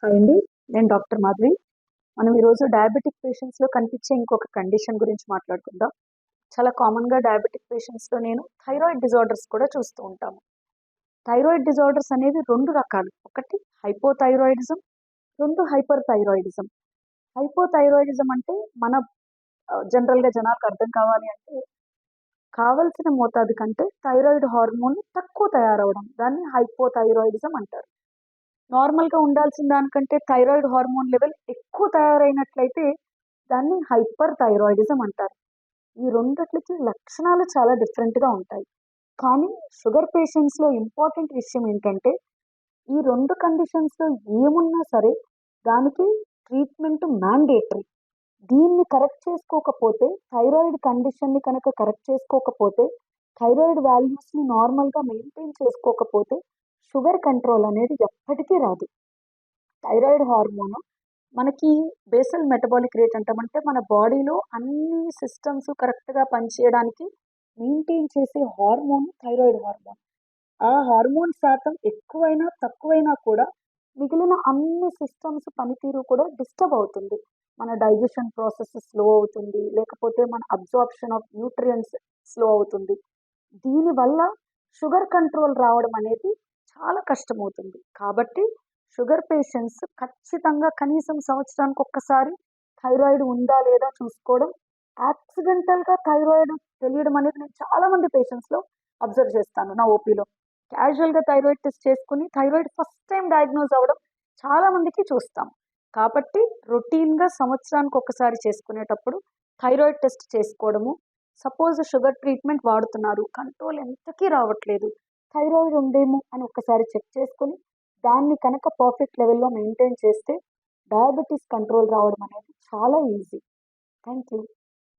Hi అండి. నేను doctor Madhavi. మనం ఈరోజు డయాబెటిక్ పేషెంట్స్‌లో కనిపించే ఇంకొక కండిషన్ గురించి మాట్లాడుకుందాం. చాలా కామన్‌గా డయాబెటిక్ పేషెంట్స్‌లో నేను థైరాయిడ్ డిజార్డర్స్ కూడా చూస్తూ ఉంటాము. థైరాయిడ్ డిజార్డర్స్ అనేవి 2 రకాలు. ఒకటి హైపోథైరాయిడిజం, 2 హైపర్ థైరాయిడిజం. హైపోథైరాయిడిజం అంటే మన జనరల్‌గా జనాలకు అర్థం కావాలి అంటే కావాల్సిన మోతాదు కంటే థైరాయిడ్ హార్మోన్ తక్కువ తయారవ్వడం. దాన్ని హైపోథైరాయిడిజం అంటారు. నార్మల్‌గా ఉండాల్సిన దానికంటే థైరాయిడ్ హార్మోన్ లెవెల్ ఎక్కువ తయారైనట్లయితే దాన్ని హైపర్ థైరాయిడిజం అంటారు. ఈ రెండిట్లకి లక్షణాలు చాలా డిఫరెంట్‌గా ఉంటాయి. కానీ షుగర్ పేషెంట్స్‌లో ఇంపార్టెంట్ విషయం ఏంటంటే, ఈ 2 కండిషన్స్‌లో ఏమున్నా సరే దానికి ట్రీట్మెంట్ మ్యాండేటరీ. దీన్ని కరెక్ట్ చేసుకోకపోతే థైరాయిడ్ కండిషన్‌ని కనుక కరెక్ట్ చేసుకోకపోతే, థైరాయిడ్ వాల్యూస్‌ని నార్మల్‌గా మెయింటైన్ చేసుకోకపోతే షుగర్ కంట్రోల్ అనేది ఎప్పటికీ రాదు. థైరాయిడ్ హార్మోను మనకి బేసల్ మెటబాలిక్ రేట్ అంటాం. అంటే మన బాడీలో అన్ని సిస్టమ్స్ కరెక్ట్‌గా పనిచేయడానికి మెయింటైన్ చేసే హార్మోన్ థైరాయిడ్ హార్మోన్. ఆ హార్మోన్ శాతం ఎక్కువైనా, తక్కువైనా కూడా మిగిలిన అన్ని సిస్టమ్స్ పనితీరు కూడా డిస్టర్బ్ అవుతుంది. మన డైజెషన్ ప్రాసెస్ స్లో అవుతుంది. లేకపోతే మన అబ్జార్ప్షన్ ఆఫ్ న్యూట్రియంట్స్ స్లో అవుతుంది. దీనివల్ల షుగర్ కంట్రోల్ రావడం అనేది చాలా కష్టమవుతుంది. కాబట్టి షుగర్ పేషెంట్స్ ఖచ్చితంగా కనీసం సంవత్సరానికి ఒక్కసారి థైరాయిడ్ ఉందా లేదా చూసుకోవడం. యాక్సిడెంటల్‌గా థైరాయిడ్ తెలియడం అనేది నేను చాలా మంది పేషెంట్స్‌లో అబ్జర్వ్ చేస్తాను నా ఓపీలో. క్యాజువల్‌గా థైరాయిడ్ టెస్ట్ చేసుకొని థైరాయిడ్ ఫస్ట్ టైమ్ డయాగ్నోస్ అవ్వడం చాలా మందికి చూస్తాం. కాబట్టి రొటీన్‌గా సంవత్సరానికి ఒక్కసారి చేసుకునేటప్పుడు థైరాయిడ్ టెస్ట్ చేసుకోవడము. సపోజ్ షుగర్ ట్రీట్మెంట్ వాడుతున్నారు. కంట్రోల్ ఎంతకీ రావట్లేదు. థైరాయిడ్ ఉందేమో అని ఒక్కసారి చెక్ చేసుకొని, దాన్ని కనుక పర్ఫెక్ట్ లెవెల్‌లో మెయింటైన్ చేస్తే డయాబెటిస్ కంట్రోల్ రావడం అనేది చాలా ఈజీ. Thank you.